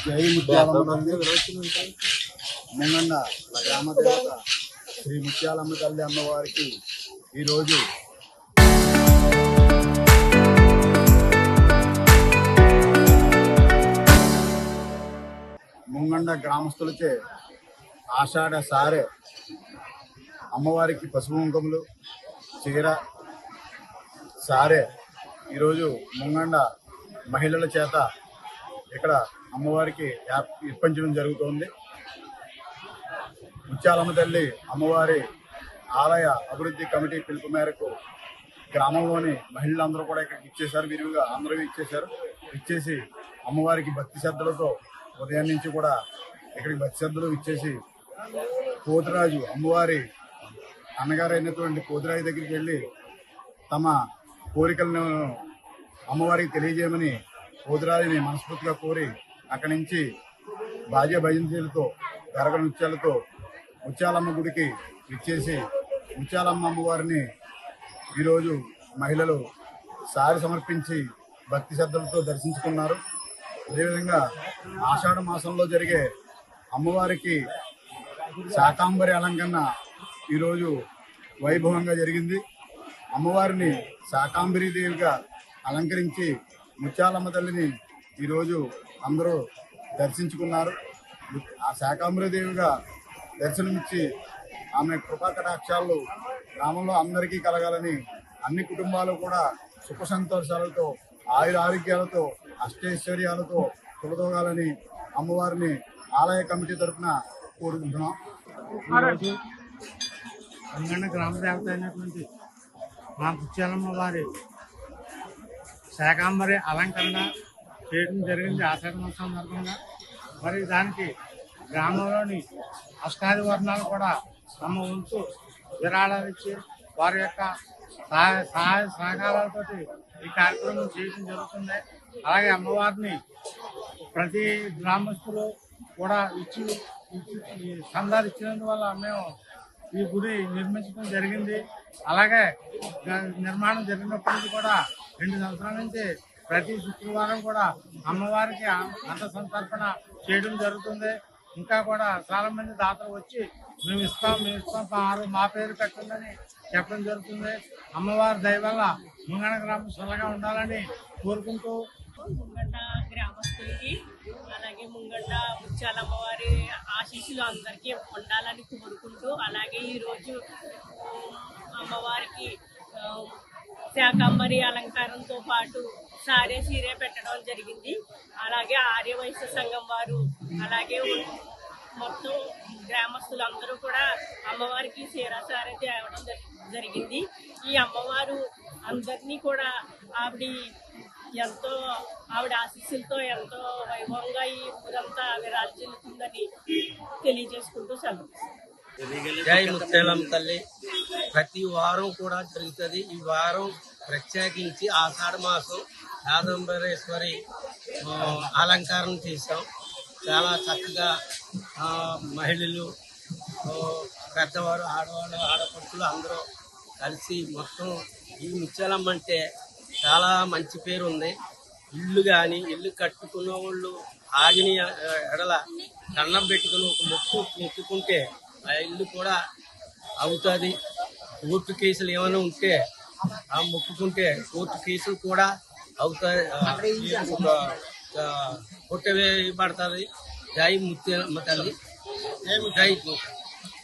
జై ముత్యాలమ్మ ముంగండ గ్రామ దేవత శ్రీ ముత్యాలమ్మ తల్లి అమ్మవారికి ఈరోజు ముంగండ గ్రామస్తులచే ఆషాఢ సారే అమ్మవారికి పసుపు కుంకుమలు చీర సారే ఈరోజు ముంగండ మహిళల చేత ఇక్కడ అమ్మవారికి ఇప్పించడం జరుగుతోంది. ముత్యాలమ్మ తల్లి అమ్మవారి ఆలయ అభివృద్ధి కమిటీ పిలుపు మేరకు గ్రామంలోని మహిళలందరూ కూడా ఇక్కడికి ఇచ్చేశారు. విరివిగా అందరూ ఇచ్చేసి అమ్మవారికి భక్తి శ్రద్ధలతో ఉదయం నుంచి కూడా ఇక్కడికి భక్తి శ్రద్ధలు ఇచ్చేసి పోతురాజు అమ్మవారి అన్నగారు అయినటువంటి పోతురాజు దగ్గరికి వెళ్ళి తమ కోరికలను అమ్మవారికి తెలియజేయమని పోతురాజుని మనస్ఫూర్తిగా కోరి అక్కడి నుంచి బాజా భజంతులతో గరగ నృత్యాలతో ముత్యాలమ్మ గుడికి ఇచ్చేసి ముత్యాలమ్మ అమ్మవారిని ఈరోజు మహిళలు సారి సమర్పించి భక్తి శ్రద్ధలతో దర్శించుకున్నారు. అదేవిధంగా ఆషాఢ మాసంలో జరిగే అమ్మవారికి శాకాంబరి అలంకరణ ఈరోజు వైభవంగా జరిగింది. అమ్మవారిని శాకాంబరి దేవిగా అలంకరించి ముత్యాలమ్మ తల్లిని ఈరోజు అందరూ దర్శించుకున్నారు. ఆ శాకాంబరి దేవిగా దర్శనమిచ్చి ఆమె కృపా కటాక్షాలు గ్రామంలో అందరికీ కలగాలని, అన్ని కుటుంబాలు కూడా సుఖ సంతోషాలతో ఆయురారోగ్యాలతో అష్టైశ్వర్యాలతో తొలదోగాలని అమ్మవారిని ఆలయ కమిటీ తరఫున కోరుకుంటున్నాం. ఈరోజు అంగణ గ్రామ దేవత అయినటువంటి మా ముత్యాలమ్మ వారి శాకాంబరి అలంకరణ చేయడం జరిగింది ఆషాఢ మాసం సందర్భంగా. మరి దానికి గ్రామంలోని అష్టాది వర్ణాలు కూడా తమ వంతు విరాళాలు ఇచ్చి వారి యొక్క సహాయ సహకారాలతో ఈ కార్యక్రమం చేయడం జరుగుతుంది. అలాగే అమ్మవారిని ప్రతి గ్రామస్తులు కూడా ఇచ్చి చందాలు ఇచ్చినందువల్ల మేము ఈ గుడి నిర్మించడం జరిగింది. అలాగే నిర్మాణం జరిగినప్పటి నుంచి కూడా 2 సంవత్సరాల నుంచి ప్రతి శుక్రవారం కూడా అమ్మవారికి అన్న సంతర్పణ చేయడం జరుగుతుంది. ఇంకా కూడా చాలా మంది దాతలు వచ్చి మేము ఇస్తాం మా పేరు పెట్టండి చెప్పడం జరుగుతుంది. అమ్మవారి దయ వల్ల ముంగండ గ్రామం చల్లగా ఉండాలని కోరుకుంటూ ముంగండ గ్రామస్తులకి అలాగే ముంగండ ముత్యాలమ్మవారి ఆశీస్సులు అందరికీ ఉండాలని కోరుకుంటూ, అలాగే ఈరోజు అమ్మవారికి శాకాంబరి అలంకారంతో పాటు సారే సీరే పెట్టడం జరిగింది. అలాగే ఆర్యవైశ్య సంఘం వారు అలాగే మొత్తం గ్రామస్తులందరూ కూడా అమ్మవారికి చీరా సారే తేవడం జరిగింది. ఈ అమ్మవారు అందరినీ కూడా ఆవిడ ఆశీస్సులతో ఎంతో వైభవంగా ఈ ఊరంతా విరాజిల్లుతుందని తెలియజేసుకుంటూ సెలవు. జై ముత్యాలమ్మ తల్లి ప్రతి వారం కూడా జరుగుతుంది. ఈ వారం ప్రత్యేకించి ఆషాఢ మాసం శాకాంబరేశ్వరి అలంకారం చేసాం. చాలా చక్కగా మహిళలు, పెద్దవారు, ఆడవాళ్ళు, ఆడపడుచులు అందరూ కలిసి మొత్తం ఈ ముత్యాలమ్మ అంటే చాలా మంచి పేరు ఉంది. ఇల్లు కట్టుకున్న వాళ్ళు ఆగిని ఎడల దండం పెట్టుకుని ఒక మొక్కుకుంటే ఆ ఇల్లు కూడా అవుతుంది. కోర్టు కేసులు ఏమైనా ఉంటే ఆ మొక్కుకుంటే కోర్టు కేసులు కూడా అవుతాయి, కొట్టవేయబడుతుంది. జై ముత్యాలమ్మ తల్లి, జై